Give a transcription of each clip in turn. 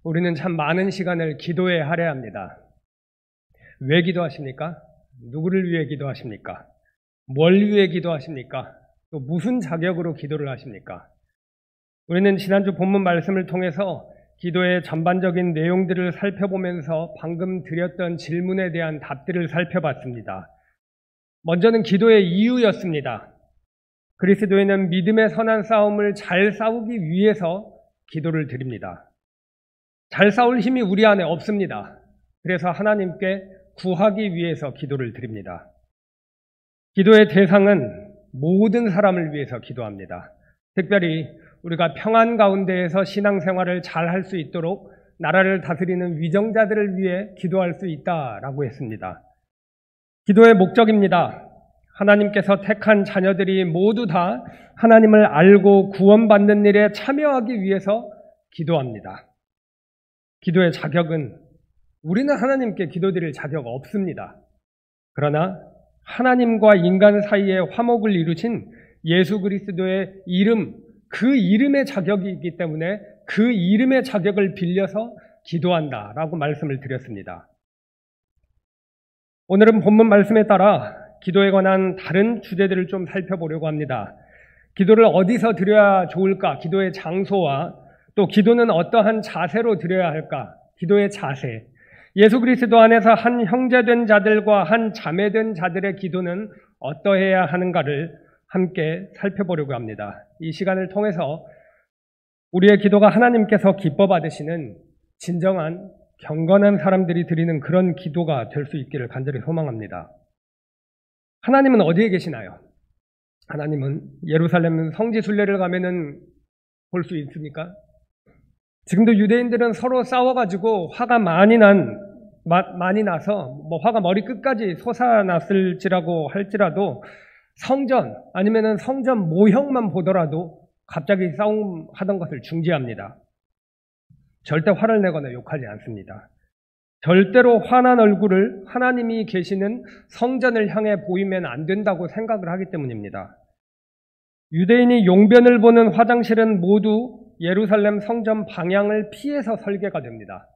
우리는 참 많은 시간을 기도에 할애합니다. 왜 기도하십니까? 누구를 위해 기도하십니까? 뭘 위해 기도하십니까? 또 무슨 자격으로 기도를 하십니까? 우리는 지난주 본문 말씀을 통해서 기도의 전반적인 내용들을 살펴보면서 방금 드렸던 질문에 대한 답들을 살펴봤습니다. 먼저는 기도의 이유였습니다. 그리스도인은 믿음의 선한 싸움을 잘 싸우기 위해서 기도를 드립니다. 잘 싸울 힘이 우리 안에 없습니다. 그래서 하나님께 구하기 위해서 기도를 드립니다. 기도의 대상은 모든 사람을 위해서 기도합니다. 특별히 우리가 평안 가운데에서 신앙생활을 잘 할 수 있도록 나라를 다스리는 위정자들을 위해 기도할 수 있다라고 했습니다. 기도의 목적입니다. 하나님께서 택한 자녀들이 모두 다 하나님을 알고 구원받는 일에 참여하기 위해서 기도합니다. 기도의 자격은 우리는 하나님께 기도드릴 자격 없습니다. 그러나 하나님과 인간 사이에 화목을 이루신 예수 그리스도의 이름, 그 이름의 자격이 있기 때문에 그 이름의 자격을 빌려서 기도한다라고 말씀을 드렸습니다. 오늘은 본문 말씀에 따라 기도에 관한 다른 주제들을 좀 살펴보려고 합니다. 기도를 어디서 드려야 좋을까? 기도의 장소와 또 기도는 어떠한 자세로 드려야 할까? 기도의 자세. 예수 그리스도 안에서 한 형제된 자들과 한 자매된 자들의 기도는 어떠해야 하는가를 함께 살펴보려고 합니다. 이 시간을 통해서 우리의 기도가 하나님께서 기뻐 받으시는 진정한 경건한 사람들이 드리는 그런 기도가 될 수 있기를 간절히 소망합니다. 하나님은 어디에 계시나요? 하나님은 예루살렘 성지 순례를 가면은 볼 수 있습니까? 지금도 유대인들은 서로 싸워가지고 화가 많이 나서 화가 머리 끝까지 솟아났을지라고 할지라도 성전 아니면은 성전 모형만 보더라도 갑자기 싸움하던 것을 중지합니다. 절대 화를 내거나 욕하지 않습니다. 절대로 화난 얼굴을 하나님이 계시는 성전을 향해 보이면 안 된다고 생각을 하기 때문입니다. 유대인이 용변을 보는 화장실은 모두 예루살렘 성전 방향을 피해서 설계가 됩니다.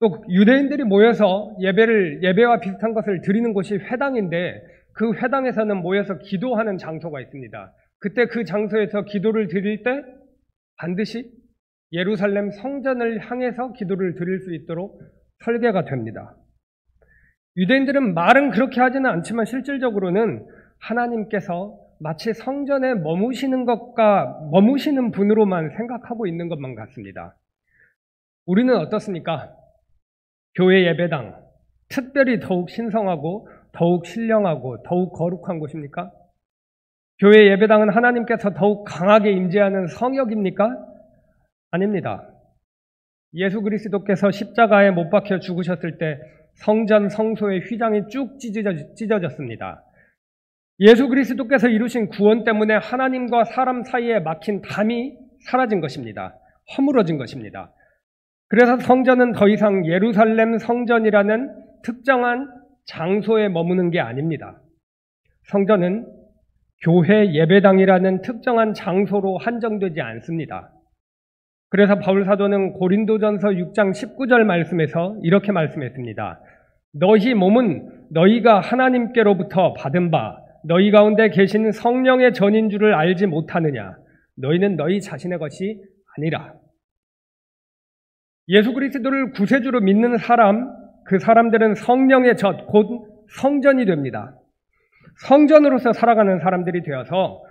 또 유대인들이 모여서 예배와 비슷한 것을 드리는 곳이 회당인데 그 회당에서는 모여서 기도하는 장소가 있습니다. 그때 그 장소에서 기도를 드릴 때 반드시 예루살렘 성전을 향해서 기도를 드릴 수 있도록 설계가 됩니다. 유대인들은 말은 그렇게 하지는 않지만 실질적으로는 하나님께서 마치 성전에 머무시는 분으로만 생각하고 있는 것만 같습니다. 우리는 어떻습니까? 교회 예배당, 특별히 더욱 신성하고 더욱 신령하고 더욱 거룩한 곳입니까? 교회 예배당은 하나님께서 더욱 강하게 임재하는 성역입니까? 아닙니다. 예수 그리스도께서 십자가에 못 박혀 죽으셨을 때 성전 성소의 휘장이 쭉 찢어졌습니다. 예수 그리스도께서 이루신 구원 때문에 하나님과 사람 사이에 막힌 담이 사라진 것입니다. 허물어진 것입니다. 그래서 성전은 더 이상 예루살렘 성전이라는 특정한 장소에 머무는 게 아닙니다. 성전은 교회 예배당이라는 특정한 장소로 한정되지 않습니다. 그래서 바울 사도는 고린도전서 6장 19절 말씀에서 이렇게 말씀했습니다. 너희 몸은 너희가 하나님께로부터 받은 바 너희 가운데 계신 성령의 전인 줄을 알지 못하느냐? 너희는 너희 자신의 것이 아니라. 예수 그리스도를 구세주로 믿는 그 사람들은 성령의 젖, 곧 성전이 됩니다. 성전으로서 살아가는 사람들이 되어서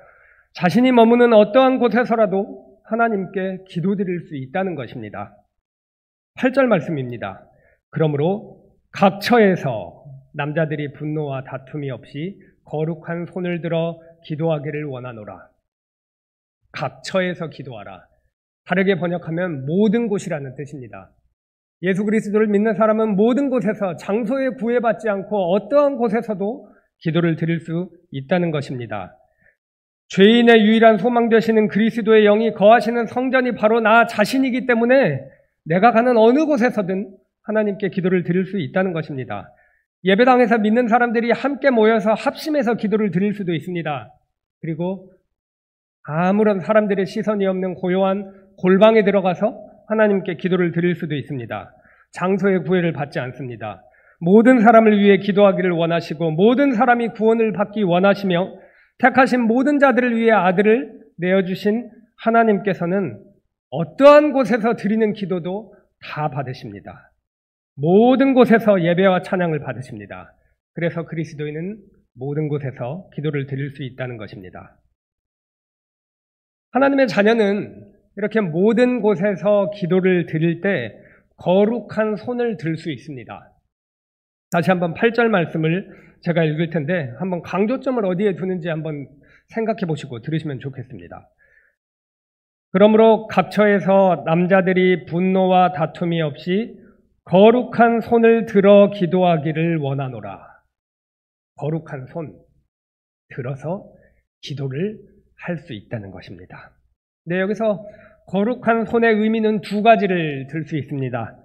자신이 머무는 어떠한 곳에서라도 하나님께 기도드릴 수 있다는 것입니다. 8절 말씀입니다. 그러므로 각 처에서 남자들이 분노와 다툼이 없이 거룩한 손을 들어 기도하기를 원하노라. 각 처에서 기도하라. 다르게 번역하면 모든 곳이라는 뜻입니다. 예수 그리스도를 믿는 사람은 모든 곳에서 장소에 구애받지 않고 어떠한 곳에서도 기도를 드릴 수 있다는 것입니다. 죄인의 유일한 소망 되시는 그리스도의 영이 거하시는 성전이 바로 나 자신이기 때문에 내가 가는 어느 곳에서든 하나님께 기도를 드릴 수 있다는 것입니다. 예배당에서 믿는 사람들이 함께 모여서 합심해서 기도를 드릴 수도 있습니다. 그리고 아무런 사람들의 시선이 없는 고요한 골방에 들어가서 하나님께 기도를 드릴 수도 있습니다. 장소의 구애를 받지 않습니다. 모든 사람을 위해 기도하기를 원하시고 모든 사람이 구원을 받기 원하시며 택하신 모든 자들을 위해 아들을 내어주신 하나님께서는 어떠한 곳에서 드리는 기도도 다 받으십니다. 모든 곳에서 예배와 찬양을 받으십니다. 그래서 그리스도인은 모든 곳에서 기도를 드릴 수 있다는 것입니다. 하나님의 자녀는 이렇게 모든 곳에서 기도를 드릴 때 거룩한 손을 들 수 있습니다. 다시 한번 8절 말씀을 제가 읽을 텐데 한번 강조점을 어디에 두는지 한번 생각해 보시고 들으시면 좋겠습니다. 그러므로 각처에서 남자들이 분노와 다툼이 없이 거룩한 손을 들어 기도하기를 원하노라. 거룩한 손 들어서 기도를 할 수 있다는 것입니다. 네, 여기서 거룩한 손의 의미는 두 가지를 들 수 있습니다.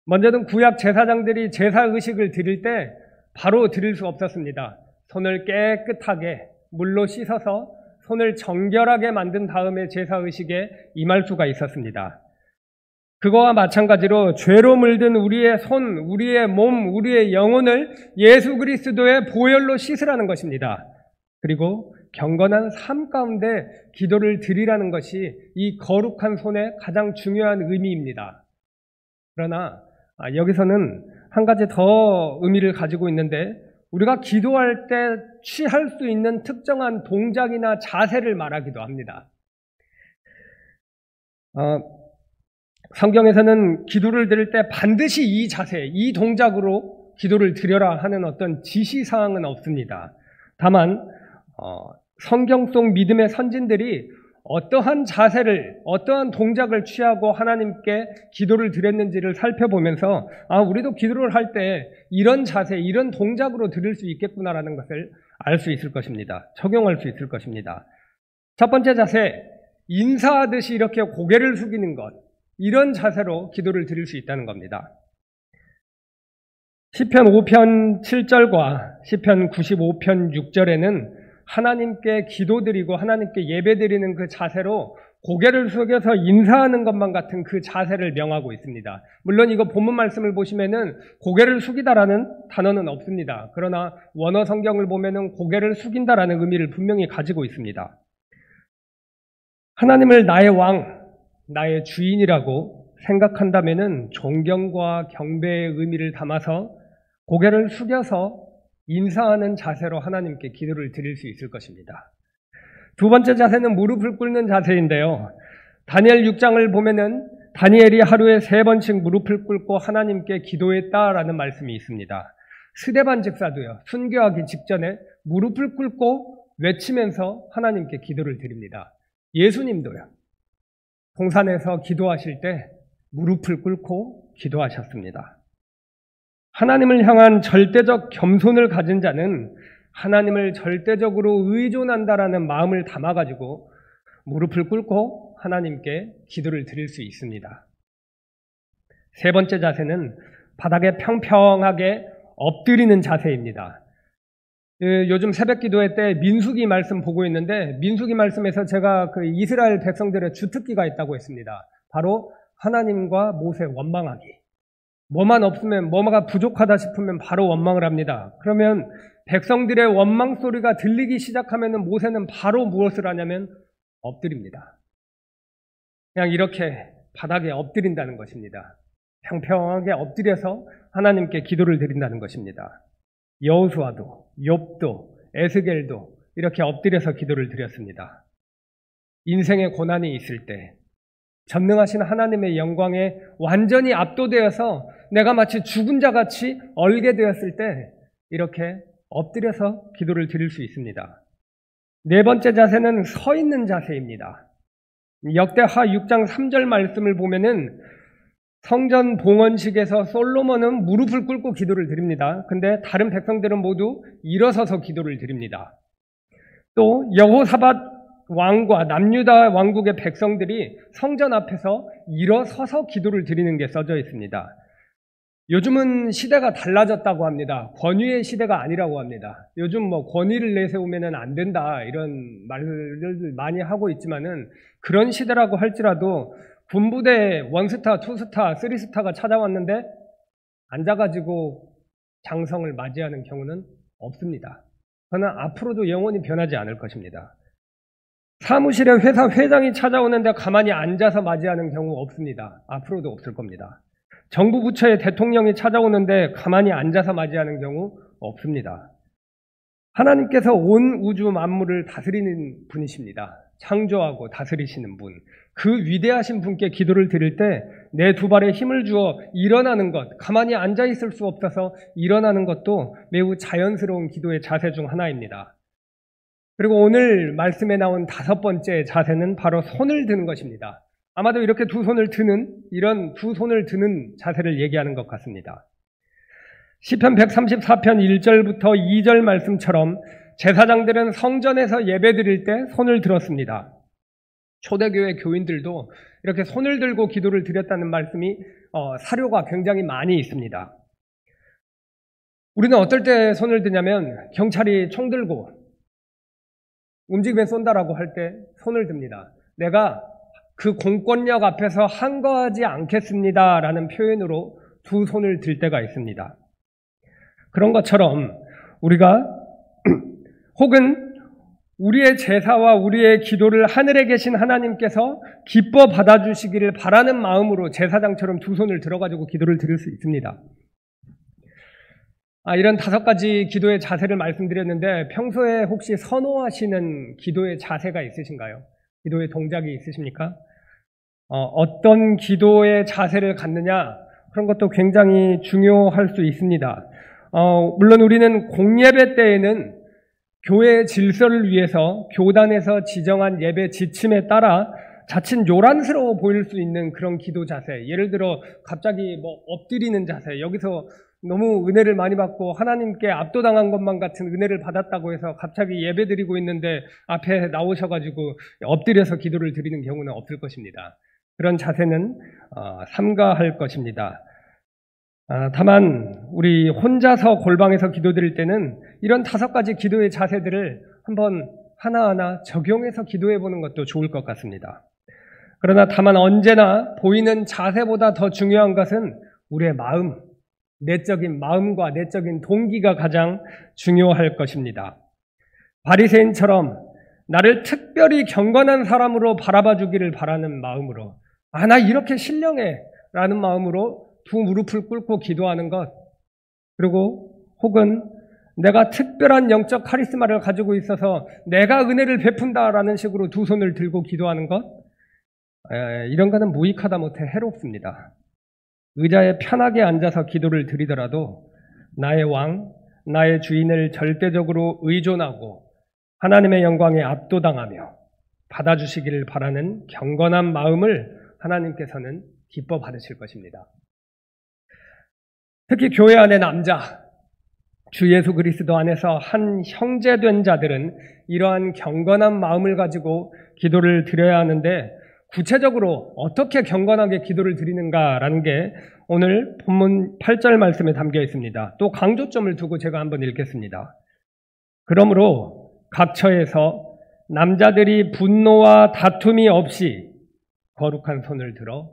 먼저는 구약 제사장들이 제사의식을 드릴 때 바로 드릴 수 없었습니다. 손을 깨끗하게 물로 씻어서 손을 정결하게 만든 다음에 제사의식에 임할 수가 있었습니다. 그거와 마찬가지로 죄로 물든 우리의 손, 우리의 몸, 우리의 영혼을 예수 그리스도의 보혈로 씻으라는 것입니다. 그리고 경건한 삶 가운데 기도를 드리라는 것이 이 거룩한 손의 가장 중요한 의미입니다. 그러나 여기서는 한 가지 더 의미를 가지고 있는데 우리가 기도할 때 취할 수 있는 특정한 동작이나 자세를 말하기도 합니다. 성경에서는 기도를 드릴 때 반드시 이 자세, 이 동작으로 기도를 드려라 하는 어떤 지시사항은 없습니다. 다만 성경 속 믿음의 선진들이 어떠한 자세를, 어떠한 동작을 취하고 하나님께 기도를 드렸는지를 살펴보면서 우리도 기도를 할 때 이런 자세, 이런 동작으로 드릴 수 있겠구나라는 것을 알 수 있을 것입니다. 적용할 수 있을 것입니다. 첫 번째 자세, 인사하듯이 이렇게 고개를 숙이는 것, 이런 자세로 기도를 드릴 수 있다는 겁니다. 시편 5편 7절과 시편 95편 6절에는 하나님께 기도드리고 하나님께 예배드리는 그 자세로 고개를 숙여서 인사하는 것만 같은 그 자세를 명하고 있습니다. 물론 이거 본문 말씀을 보시면은 고개를 숙이다라는 단어는 없습니다. 그러나 원어 성경을 보면은 고개를 숙인다라는 의미를 분명히 가지고 있습니다. 하나님을 나의 왕, 나의 주인이라고 생각한다면은 존경과 경배의 의미를 담아서 고개를 숙여서 인사하는 자세로 하나님께 기도를 드릴 수 있을 것입니다. 두 번째 자세는 무릎을 꿇는 자세인데요. 다니엘 6장을 보면은 다니엘이 하루에 3번씩 무릎을 꿇고 하나님께 기도했다라는 말씀이 있습니다. 스데반 집사도요. 순교하기 직전에 무릎을 꿇고 외치면서 하나님께 기도를 드립니다. 예수님도요. 동산에서 기도하실 때 무릎을 꿇고 기도하셨습니다. 하나님을 향한 절대적 겸손을 가진 자는 하나님을 절대적으로 의존한다라는 마음을 담아가지고 무릎을 꿇고 하나님께 기도를 드릴 수 있습니다. 세 번째 자세는 바닥에 평평하게 엎드리는 자세입니다. 요즘 새벽 기도회 때 민수기 말씀 보고 있는데 민수기 말씀에서 제가 그 이스라엘 백성들의 주특기가 있다고 했습니다. 바로 하나님과 모세 원망하기. 뭐만 없으면, 뭐가 부족하다 싶으면 바로 원망을 합니다. 그러면 백성들의 원망 소리가 들리기 시작하면 모세는 바로 무엇을 하냐면 엎드립니다. 그냥 이렇게 바닥에 엎드린다는 것입니다. 평평하게 엎드려서 하나님께 기도를 드린다는 것입니다. 여호수아도, 욥도, 에스겔도 이렇게 엎드려서 기도를 드렸습니다. 인생의 고난이 있을 때 전능하신 하나님의 영광에 완전히 압도되어서 내가 마치 죽은 자같이 얼게 되었을 때 이렇게 엎드려서 기도를 드릴 수 있습니다. 네 번째 자세는 서 있는 자세입니다. 역대하 6장 3절 말씀을 보면은 성전 봉헌식에서 솔로몬은 무릎을 꿇고 기도를 드립니다. 근데 다른 백성들은 모두 일어서서 기도를 드립니다. 또 여호사밧 왕과 남유다 왕국의 백성들이 성전 앞에서 일어서서 기도를 드리는 게 써져 있습니다. 요즘은 시대가 달라졌다고 합니다. 권위의 시대가 아니라고 합니다. 요즘 권위를 내세우면 안 된다 이런 말을 많이 하고 있지만은 그런 시대라고 할지라도 군부대 원스타, 투스타, 쓰리스타가 찾아왔는데 앉아가지고 장성을 맞이하는 경우는 없습니다. 그러나 앞으로도 영원히 변하지 않을 것입니다. 사무실에 회사 회장이 찾아오는데 가만히 앉아서 맞이하는 경우 없습니다. 앞으로도 없을 겁니다. 정부 부처의 대통령이 찾아오는데 가만히 앉아서 맞이하는 경우 없습니다. 하나님께서 온 우주 만물을 다스리는 분이십니다. 창조하고 다스리시는 분. 그 위대하신 분께 기도를 드릴 때 내 두 발에 힘을 주어 일어나는 것, 가만히 앉아 있을 수 없어서 일어나는 것도 매우 자연스러운 기도의 자세 중 하나입니다. 그리고 오늘 말씀에 나온 5번째 자세는 바로 손을 드는 것입니다. 아마도 이렇게 이런 두 손을 드는 자세를 얘기하는 것 같습니다. 시편 134편 1절부터 2절 말씀처럼 제사장들은 성전에서 예배드릴 때 손을 들었습니다. 초대교회 교인들도 이렇게 손을 들고 기도를 드렸다는 말씀이 사료가 굉장히 많이 있습니다. 우리는 어떨 때 손을 드냐면 경찰이 총 들고 움직이면 쏜다라고 할 때 손을 듭니다. 내가 그 공권력 앞에서 항거하지 않겠습니다라는 표현으로 두 손을 들 때가 있습니다. 그런 것처럼 우리가 혹은 우리의 제사와 우리의 기도를 하늘에 계신 하나님께서 기뻐 받아주시기를 바라는 마음으로 제사장처럼 두 손을 들어가지고 기도를 드릴 수 있습니다. 이런 5가지 기도의 자세를 말씀드렸는데 평소에 혹시 선호하시는 기도의 자세가 있으신가요? 기도의 동작이 있으십니까? 어떤 기도의 자세를 갖느냐, 그런 것도 굉장히 중요할 수 있습니다. 물론 우리는 공예배 때에는 교회의 질서를 위해서 교단에서 지정한 예배 지침에 따라 자칫 요란스러워 보일 수 있는 그런 기도 자세, 예를 들어 갑자기 엎드리는 자세, 여기서 너무 은혜를 많이 받고 하나님께 압도당한 것만 같은 은혜를 받았다고 해서 갑자기 예배 드리고 있는데 앞에 나오셔가지고 엎드려서 기도를 드리는 경우는 없을 것입니다. 그런 자세는 삼가할 것입니다. 다만 우리 혼자서 골방에서 기도드릴 때는 이런 5가지 기도의 자세들을 한번 하나하나 적용해서 기도해 보는 것도 좋을 것 같습니다. 그러나 다만 언제나 보이는 자세보다 더 중요한 것은 우리의 마음, 내적인 마음과 내적인 동기가 가장 중요할 것입니다. 바리새인처럼 나를 특별히 경건한 사람으로 바라봐 주기를 바라는 마음으로, 나 이렇게 신령해 라는 마음으로 두 무릎을 꿇고 기도하는 것, 그리고 혹은 내가 특별한 영적 카리스마를 가지고 있어서 내가 은혜를 베푼다라는 식으로 두 손을 들고 기도하는 것, 이런 것은 무익하다 못해 해롭습니다. 의자에 편하게 앉아서 기도를 드리더라도 나의 왕, 나의 주인을 절대적으로 의존하고 하나님의 영광에 압도당하며 받아주시기를 바라는 경건한 마음을 하나님께서는 기뻐 받으실 것입니다. 특히 교회 안의 남자, 주 예수 그리스도 안에서 한 형제된 자들은 이러한 경건한 마음을 가지고 기도를 드려야 하는데, 구체적으로 어떻게 경건하게 기도를 드리는가라는 게 오늘 본문 8절 말씀에 담겨 있습니다. 또 강조점을 두고 제가 한번 읽겠습니다. 그러므로 각 처에서 남자들이 분노와 다툼이 없이 거룩한 손을 들어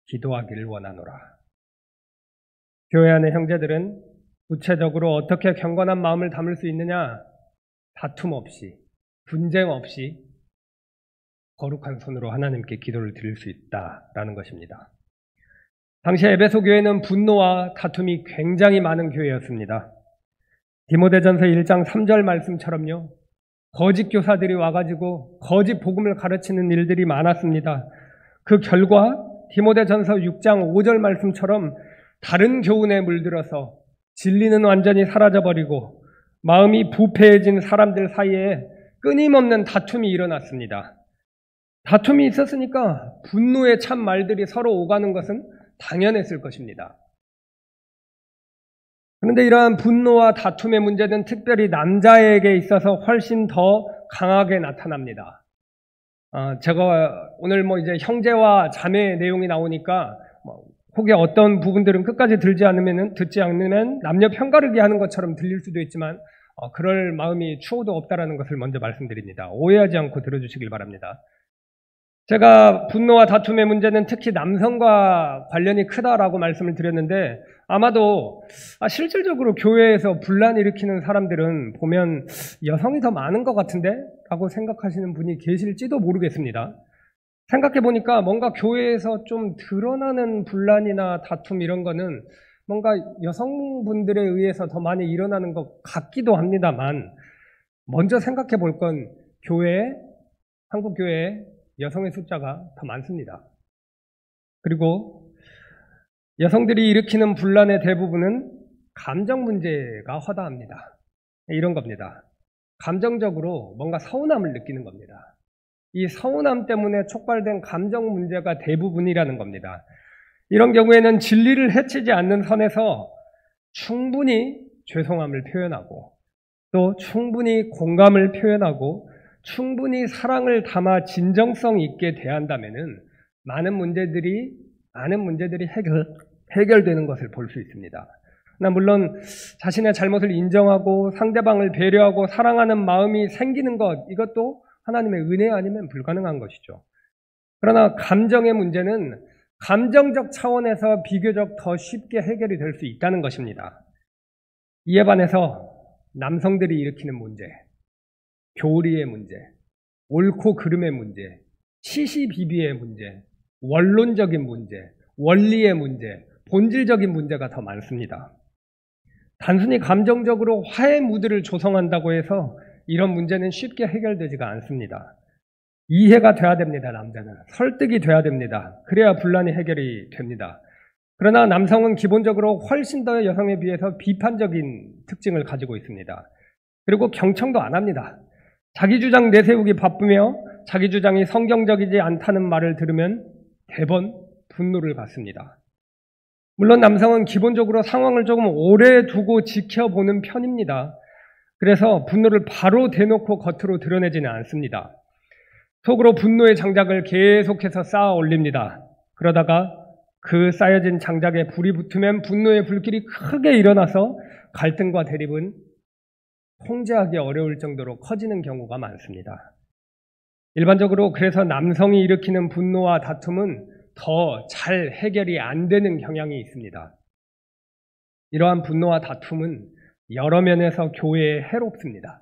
기도하기를 원하노라. 교회 안의 형제들은 구체적으로 어떻게 경건한 마음을 담을 수 있느냐? 다툼 없이, 분쟁 없이 거룩한 손으로 하나님께 기도를 드릴 수 있다라는 것입니다. 당시 에베소 교회는 분노와 다툼이 굉장히 많은 교회였습니다. 디모데전서 1장 3절 말씀처럼요, 거짓 교사들이 와가지고 거짓 복음을 가르치는 일들이 많았습니다. 그 결과 디모데전서 6장 5절 말씀처럼 다른 교훈에 물들어서 진리는 완전히 사라져버리고 마음이 부패해진 사람들 사이에 끊임없는 다툼이 일어났습니다. 다툼이 있었으니까 분노의 참 말들이 서로 오가는 것은 당연했을 것입니다. 그런데 이러한 분노와 다툼의 문제는 특별히 남자에게 있어서 훨씬 더 강하게 나타납니다. 제가 오늘 이제 형제와 자매의 내용이 나오니까 혹에 어떤 부분들은 끝까지 듣지 않으면 남녀 편가르기 하는 것처럼 들릴 수도 있지만 그럴 마음이 추호도 없다라는 것을 먼저 말씀드립니다. 오해하지 않고 들어주시길 바랍니다. 제가 분노와 다툼의 문제는 특히 남성과 관련이 크다라고 말씀을 드렸는데 아마도 실질적으로 교회에서 분란 일으키는 사람들은 보면 여성이 더 많은 것 같은데? 라고 생각하시는 분이 계실지도 모르겠습니다. 생각해 보니까 뭔가 교회에서 좀 드러나는 분란이나 다툼 이런 거는 뭔가 여성분들에 의해서 더 많이 일어나는 것 같기도 합니다만 먼저 생각해 볼 건 한국 교회에 여성의 숫자가 더 많습니다. 그리고 여성들이 일으키는 분란의 대부분은 감정 문제가 허다합니다. 이런 겁니다. 감정적으로 뭔가 서운함을 느끼는 겁니다. 이 서운함 때문에 촉발된 감정 문제가 대부분이라는 겁니다. 이런 경우에는 진리를 해치지 않는 선에서 충분히 죄송함을 표현하고 또 충분히 공감을 표현하고 충분히 사랑을 담아 진정성 있게 대한다면은 많은 문제들이 해결되는 것을 볼 수 있습니다. 물론 자신의 잘못을 인정하고 상대방을 배려하고 사랑하는 마음이 생기는 것, 이것도 하나님의 은혜 아니면 불가능한 것이죠. 그러나 감정의 문제는 감정적 차원에서 비교적 더 쉽게 해결이 될 수 있다는 것입니다. 이에 반해서 남성들이 일으키는 문제, 교리의 문제, 옳고 그름의 문제, 시시비비의 문제, 원론적인 문제, 원리의 문제, 본질적인 문제가 더 많습니다. 단순히 감정적으로 화해 무드를 조성한다고 해서 이런 문제는 쉽게 해결되지가 않습니다. 이해가 돼야 됩니다, 남자는. 설득이 돼야 됩니다. 그래야 분란이 해결이 됩니다. 그러나 남성은 기본적으로 훨씬 더 여성에 비해서 비판적인 특징을 가지고 있습니다. 그리고 경청도 안 합니다. 자기 주장 내세우기 바쁘며 자기 주장이 성경적이지 않다는 말을 들으면 대번 분노를 받습니다. 물론 남성은 기본적으로 상황을 조금 오래 두고 지켜보는 편입니다. 그래서 분노를 바로 대놓고 겉으로 드러내지는 않습니다. 속으로 분노의 장작을 계속해서 쌓아 올립니다. 그러다가 그 쌓여진 장작에 불이 붙으면 분노의 불길이 크게 일어나서 갈등과 대립은 통제하기 어려울 정도로 커지는 경우가 많습니다. 일반적으로 그래서 남성이 일으키는 분노와 다툼은 더 잘 해결이 안 되는 경향이 있습니다. 이러한 분노와 다툼은 여러 면에서 교회에 해롭습니다.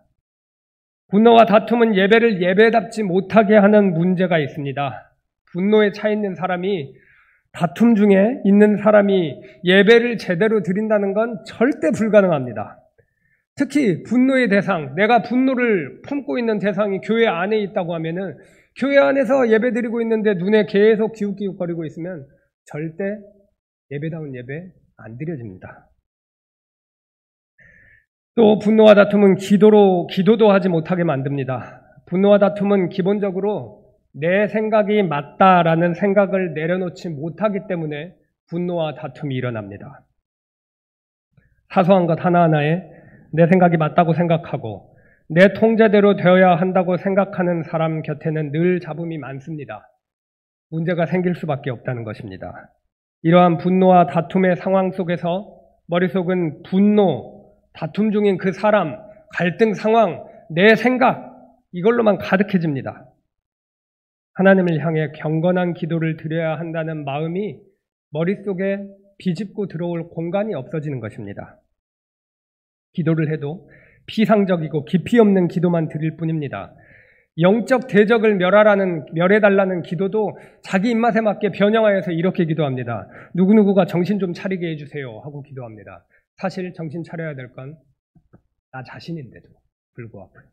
분노와 다툼은 예배를 예배답지 못하게 하는 문제가 있습니다. 분노에 차 있는 사람이 다툼 중에 있는 사람이 예배를 제대로 드린다는 건 절대 불가능합니다. 특히 분노의 대상, 내가 분노를 품고 있는 대상이 교회 안에 있다고 하면은 교회 안에서 예배 드리고 있는데 눈에 계속 기웃기웃거리고 있으면 절대 예배다운 예배 안 드려집니다. 또 분노와 다툼은 기도도 하지 못하게 만듭니다. 분노와 다툼은 기본적으로 내 생각이 맞다라는 생각을 내려놓지 못하기 때문에 분노와 다툼이 일어납니다. 사소한 것 하나하나에 내 생각이 맞다고 생각하고 내 통제대로 되어야 한다고 생각하는 사람 곁에는 늘 잡음이 많습니다. 문제가 생길 수밖에 없다는 것입니다. 이러한 분노와 다툼의 상황 속에서 머릿속은 분노, 다툼 중인 그 사람, 갈등 상황, 내 생각, 이걸로만 가득해집니다. 하나님을 향해 경건한 기도를 드려야 한다는 마음이 머릿속에 비집고 들어올 공간이 없어지는 것입니다. 기도를 해도 피상적이고 깊이 없는 기도만 드릴 뿐입니다. 영적 대적을 멸해달라는 기도도 자기 입맛에 맞게 변형하여서 이렇게 기도합니다. 누구누구가 정신 좀 차리게 해주세요 하고 기도합니다. 사실 정신 차려야 될 건 나 자신인데도 불구하고요.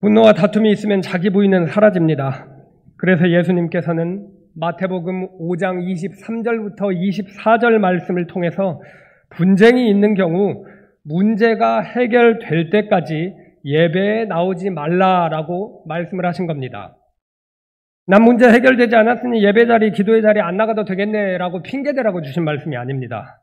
분노와 다툼이 있으면 자기 부인은 사라집니다. 그래서 예수님께서는 마태복음 5장 23절부터 24절 말씀을 통해서 분쟁이 있는 경우 문제가 해결될 때까지 예배에 나오지 말라라고 말씀을 하신 겁니다. 난 문제 해결되지 않았으니 예배 자리, 기도의 자리 안 나가도 되겠네라고 핑계대라고 주신 말씀이 아닙니다.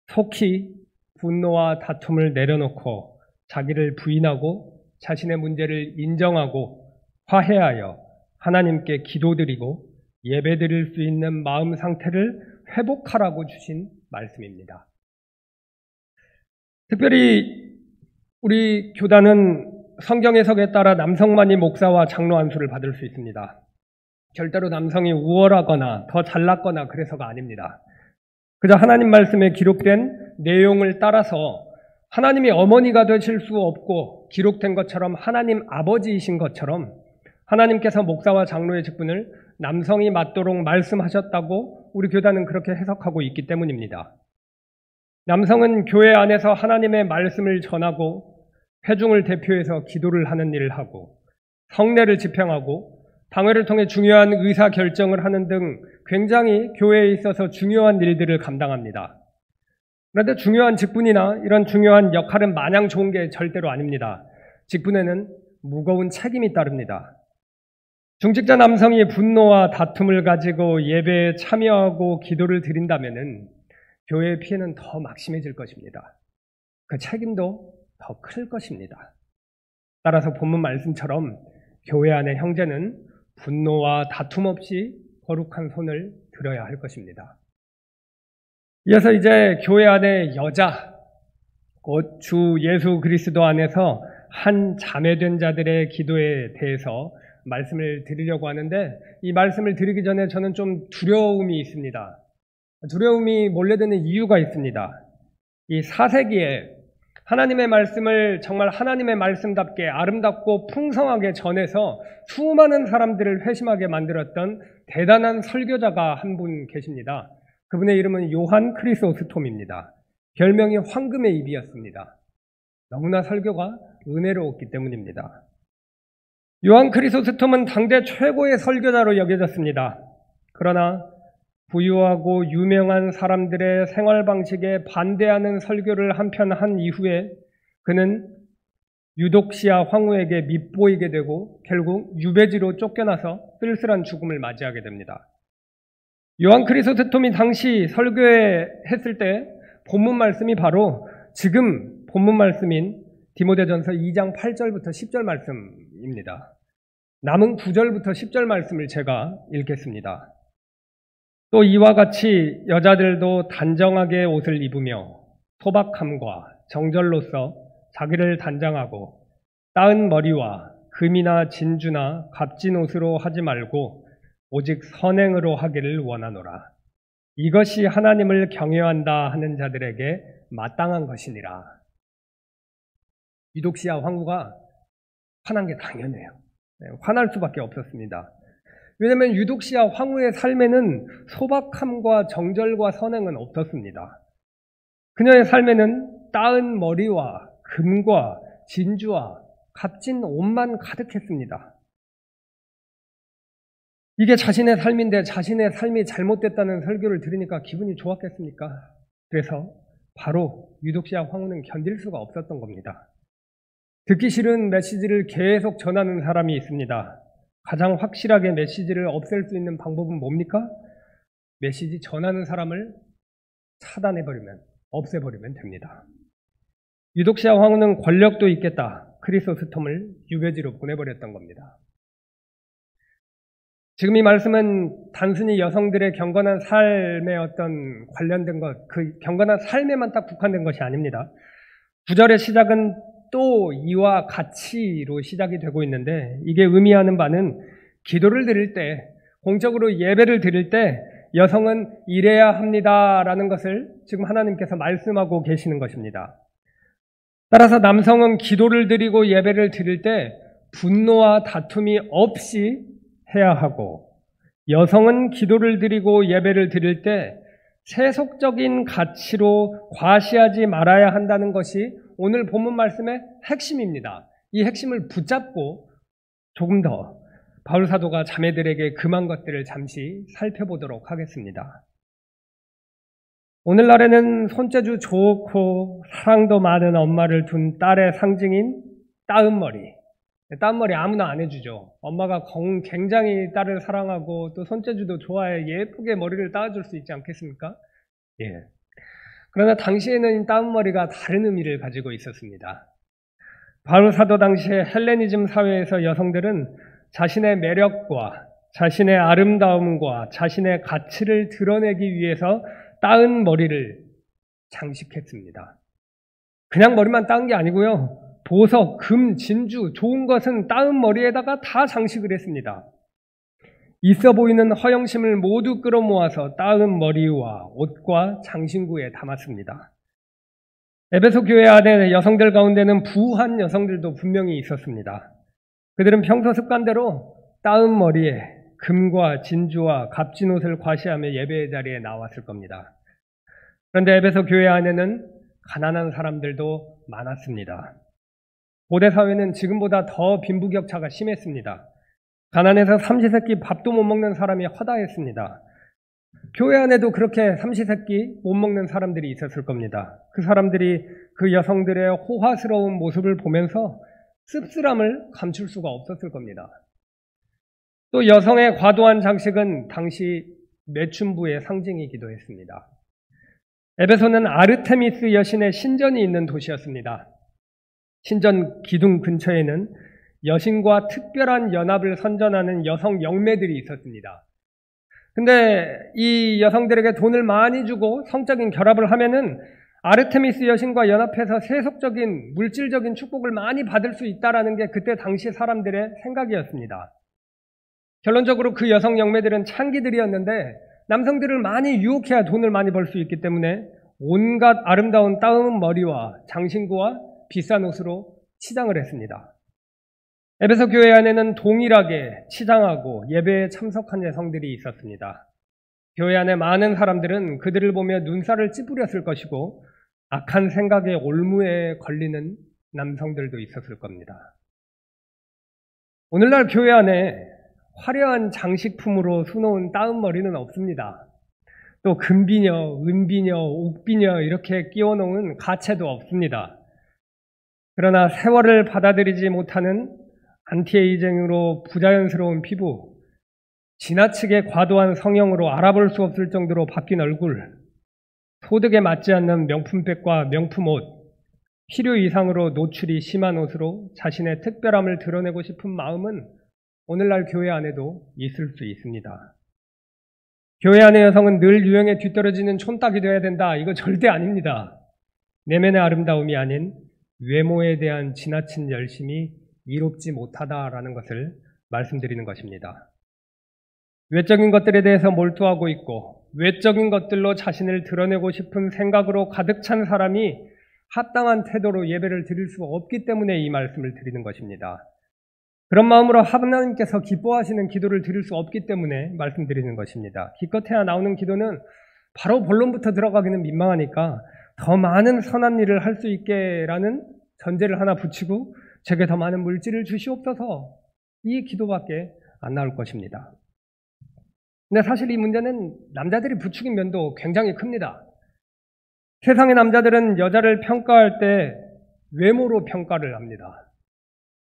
속히 분노와 다툼을 내려놓고 자기를 부인하고 자신의 문제를 인정하고 화해하여 하나님께 기도드리고 예배드릴 수 있는 마음 상태를 회복하라고 주신 말씀입니다. 특별히 우리 교단은 성경 해석에 따라 남성만이 목사와 장로 안수를 받을 수 있습니다. 절대로 남성이 우월하거나 더 잘났거나 그래서가 아닙니다. 그저 하나님 말씀에 기록된 내용을 따라서 하나님이 어머니가 되실 수 없고 기록된 것처럼 하나님 아버지이신 것처럼 하나님께서 목사와 장로의 직분을 남성이 맡도록 말씀하셨다고 우리 교단은 그렇게 해석하고 있기 때문입니다. 남성은 교회 안에서 하나님의 말씀을 전하고 회중을 대표해서 기도를 하는 일을 하고 성례를 집행하고 당회를 통해 중요한 의사결정을 하는 등 굉장히 교회에 있어서 중요한 일들을 감당합니다. 그런데 중요한 직분이나 이런 중요한 역할은 마냥 좋은 게 절대로 아닙니다. 직분에는 무거운 책임이 따릅니다. 중직자 남성이 분노와 다툼을 가지고 예배에 참여하고 기도를 드린다면 교회의 피해는 더 막심해질 것입니다. 그 책임도 더 클 것입니다. 따라서 본문 말씀처럼 교회 안의 형제는 분노와 다툼 없이 거룩한 손을 들어야 할 것입니다. 이어서 이제 교회 안의 여자, 곧 주 예수 그리스도 안에서 한 자매된 자들의 기도에 대해서 말씀을 드리려고 하는데 이 말씀을 드리기 전에 저는 좀 두려움이 있습니다. 두려움이 몰려드는 이유가 있습니다. 이 4세기에 하나님의 말씀을 정말 하나님의 말씀답게 아름답고 풍성하게 전해서 수많은 사람들을 회심하게 만들었던 대단한 설교자가 한 분 계십니다. 그분의 이름은 요한 크리소스톰입니다. 별명이 황금의 입이었습니다. 너무나 설교가 은혜로웠기 때문입니다. 요한 크리소스톰은 당대 최고의 설교자로 여겨졌습니다. 그러나 부유하고 유명한 사람들의 생활 방식에 반대하는 설교를 한편 한 이후에 그는 유독시아 황후에게 밉보이게 되고 결국 유배지로 쫓겨나서 쓸쓸한 죽음을 맞이하게 됩니다. 요한 크리소스톰이 당시 설교했을 때 본문 말씀이 바로 지금 본문 말씀인 디모데전서 2장 8절부터 10절 말씀입니다. 남은 9절부터 10절 말씀을 제가 읽겠습니다. 또 이와 같이 여자들도 단정하게 옷을 입으며 소박함과 정절로서 자기를 단장하고 따은 머리와 금이나 진주나 값진 옷으로 하지 말고 오직 선행으로 하기를 원하노라. 이것이 하나님을 경외한다 하는 자들에게 마땅한 것이니라. 유독시아 황후가 화난 게 당연해요. 화날 수밖에 없었습니다. 왜냐하면 유독시아 황후의 삶에는 소박함과 정절과 선행은 없었습니다. 그녀의 삶에는 따은 머리와 금과 진주와 값진 옷만 가득했습니다. 이게 자신의 삶인데 자신의 삶이 잘못됐다는 설교를 들으니까 기분이 좋았겠습니까? 그래서 바로 유독시아 황후는 견딜 수가 없었던 겁니다. 듣기 싫은 메시지를 계속 전하는 사람이 있습니다. 가장 확실하게 메시지를 없앨 수 있는 방법은 뭡니까? 메시지 전하는 사람을 차단해버리면, 없애버리면 됩니다. 유독시아 황후는 권력도 있겠다. 크리소스톰을 유배지로 보내버렸던 겁니다. 지금 이 말씀은 단순히 여성들의 경건한 삶에 어떤 관련된 것, 그 경건한 삶에만 딱 국한된 것이 아닙니다. 9절의 시작은 또 이와 같이로 시작이 되고 있는데 이게 의미하는 바는 기도를 드릴 때, 공적으로 예배를 드릴 때 여성은 이래야 합니다라는 것을 지금 하나님께서 말씀하고 계시는 것입니다. 따라서 남성은 기도를 드리고 예배를 드릴 때 분노와 다툼이 없이 해야 하고 여성은 기도를 드리고 예배를 드릴 때 세속적인 가치로 과시하지 말아야 한다는 것이 오늘 본문 말씀의 핵심입니다. 이 핵심을 붙잡고 조금 더 바울 사도가 자매들에게 금한 것들을 잠시 살펴보도록 하겠습니다. 오늘날에는 손재주 좋고 사랑도 많은 엄마를 둔 딸의 상징인 따은머리. 따은머리 아무나 안 해주죠. 엄마가 굉장히 딸을 사랑하고 또 손재주도 좋아해 예쁘게 머리를 따아줄 수 있지 않겠습니까? 예. 그러나 당시에는 따은머리가 다른 의미를 가지고 있었습니다. 바울 사도 당시에 헬레니즘 사회에서 여성들은 자신의 매력과 자신의 아름다움과 자신의 가치를 드러내기 위해서 따은 머리를 장식했습니다. 그냥 머리만 따은 게 아니고요. 보석, 금, 진주, 좋은 것은 따은 머리에다가 다 장식을 했습니다. 있어 보이는 허영심을 모두 끌어모아서 따은 머리와 옷과 장신구에 담았습니다. 에베소 교회 안에 여성들 가운데는 부한 여성들도 분명히 있었습니다. 그들은 평소 습관대로 따은 머리에 금과 진주와 값진 옷을 과시하며 예배의 자리에 나왔을 겁니다. 그런데 에베소 교회 안에는 가난한 사람들도 많았습니다. 고대 사회는 지금보다 더 빈부격차가 심했습니다. 가난해서 삼시세끼 밥도 못 먹는 사람이 허다했습니다. 교회 안에도 그렇게 삼시세끼 못 먹는 사람들이 있었을 겁니다. 그 사람들이 그 여성들의 호화스러운 모습을 보면서 씁쓸함을 감출 수가 없었을 겁니다. 또 여성의 과도한 장식은 당시 매춘부의 상징이기도 했습니다. 에베소는 아르테미스 여신의 신전이 있는 도시였습니다. 신전 기둥 근처에는 여신과 특별한 연합을 선전하는 여성 영매들이 있었습니다. 근데 이 여성들에게 돈을 많이 주고 성적인 결합을 하면은 아르테미스 여신과 연합해서 세속적인 물질적인 축복을 많이 받을 수 있다라는 게 그때 당시 사람들의 생각이었습니다. 결론적으로 그 여성 영매들은 창기들이었는데 남성들을 많이 유혹해야 돈을 많이 벌 수 있기 때문에 온갖 아름다운 따은 머리와 장신구와 비싼 옷으로 치장을 했습니다. 에베소 교회 안에는 동일하게 치장하고 예배에 참석한 여성들이 있었습니다. 교회 안에 많은 사람들은 그들을 보며 눈살을 찌푸렸을 것이고 악한 생각에 올무에 걸리는 남성들도 있었을 겁니다. 오늘날 교회 안에 화려한 장식품으로 수놓은 따은 머리는 없습니다. 또 금비녀, 은비녀, 옥비녀 이렇게 끼워놓은 가채도 없습니다. 그러나 세월을 받아들이지 못하는 안티에이징으로 부자연스러운 피부, 지나치게 과도한 성형으로 알아볼 수 없을 정도로 바뀐 얼굴, 소득에 맞지 않는 명품백과 명품옷, 필요 이상으로 노출이 심한 옷으로 자신의 특별함을 드러내고 싶은 마음은 오늘날 교회 안에도 있을 수 있습니다. 교회 안의 여성은 늘 유행에 뒤떨어지는 촌딱이 되어야 된다. 이거 절대 아닙니다. 내면의 아름다움이 아닌 외모에 대한 지나친 열심이 이롭지 못하다라는 것을 말씀드리는 것입니다. 외적인 것들에 대해서 몰두하고 있고 외적인 것들로 자신을 드러내고 싶은 생각으로 가득 찬 사람이 합당한 태도로 예배를 드릴 수 없기 때문에 이 말씀을 드리는 것입니다. 그런 마음으로 하나님께서 기뻐하시는 기도를 드릴 수 없기 때문에 말씀드리는 것입니다. 기껏해야 나오는 기도는 바로 본론부터 들어가기는 민망하니까 더 많은 선한 일을 할 수 있게라는 전제를 하나 붙이고 제게 더 많은 물질을 주시옵소서, 이 기도밖에 안 나올 것입니다. 근데 사실 이 문제는 남자들이 부추긴 면도 굉장히 큽니다. 세상의 남자들은 여자를 평가할 때 외모로 평가를 합니다.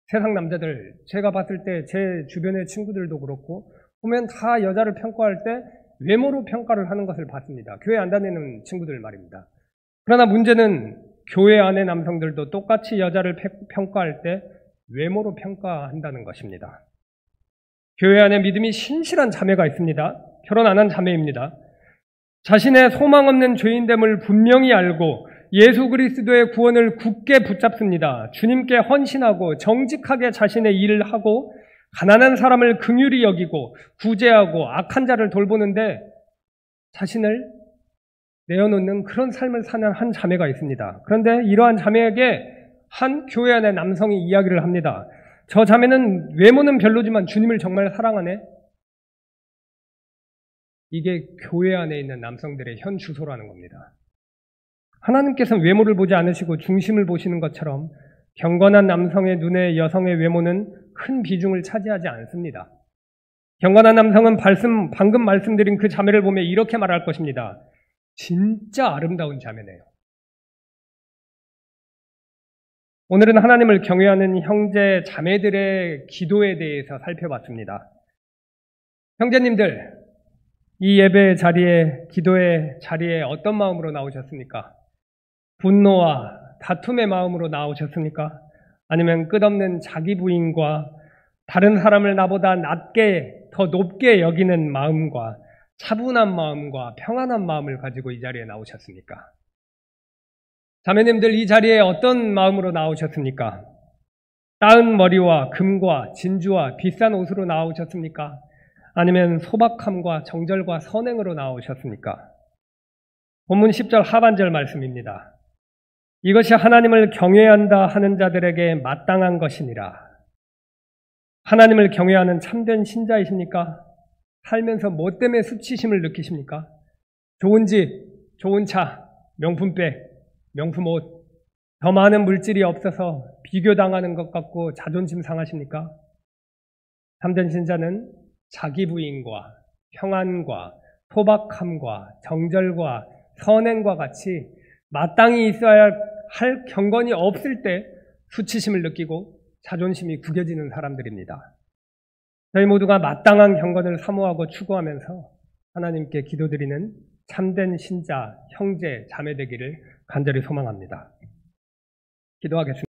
세상 남자들, 제가 봤을 때 제 주변의 친구들도 그렇고 보면 다 여자를 평가할 때 외모로 평가를 하는 것을 봤습니다. 교회 안 다니는 친구들 말입니다. 그러나 문제는 교회 안의 남성들도 똑같이 여자를 평가할 때 외모로 평가한다는 것입니다. 교회 안에 믿음이 신실한 자매가 있습니다. 결혼 안 한 자매입니다. 자신의 소망 없는 죄인됨을 분명히 알고 예수 그리스도의 구원을 굳게 붙잡습니다. 주님께 헌신하고 정직하게 자신의 일을 하고 가난한 사람을 긍휼히 여기고 구제하고 악한 자를 돌보는데 자신을 내어놓는 그런 삶을 사는 한 자매가 있습니다. 그런데 이러한 자매에게 한 교회 안의 남성이 이야기를 합니다. 저 자매는 외모는 별로지만 주님을 정말 사랑하네. 이게 교회 안에 있는 남성들의 현 주소라는 겁니다. 하나님께서는 외모를 보지 않으시고 중심을 보시는 것처럼 경건한 남성의 눈에 여성의 외모는 큰 비중을 차지하지 않습니다. 경건한 남성은 방금 말씀드린 그 자매를 보며 이렇게 말할 것입니다. 진짜 아름다운 자매네요. 오늘은 하나님을 경외하는 형제 자매들의 기도에 대해서 살펴봤습니다. 형제님들, 이 예배 자리에, 기도의 자리에 어떤 마음으로 나오셨습니까? 분노와 다툼의 마음으로 나오셨습니까? 아니면 끝없는 자기 부인과 다른 사람을 나보다 낮게, 더 높게 여기는 마음과 차분한 마음과 평안한 마음을 가지고 이 자리에 나오셨습니까? 자매님들, 이 자리에 어떤 마음으로 나오셨습니까? 따은 머리와 금과 진주와 비싼 옷으로 나오셨습니까? 아니면 소박함과 정절과 선행으로 나오셨습니까? 본문 10절 하반절 말씀입니다. 이것이 하나님을 경외한다 하는 자들에게 마땅한 것이니라. 하나님을 경외하는 참된 신자이십니까? 살면서 뭐 때문에 수치심을 느끼십니까? 좋은 집, 좋은 차, 명품백, 명품 옷, 더 많은 물질이 없어서 비교당하는 것 같고 자존심 상하십니까? 참된 신자는 자기 부인과 평안과 소박함과 정절과 선행과 같이 마땅히 있어야 할 경건이 없을 때 수치심을 느끼고 자존심이 구겨지는 사람들입니다. 저희 모두가 마땅한 경건을 사모하고 추구하면서 하나님께 기도드리는 참된 신자, 형제, 자매 되기를 간절히 소망합니다. 기도하겠습니다.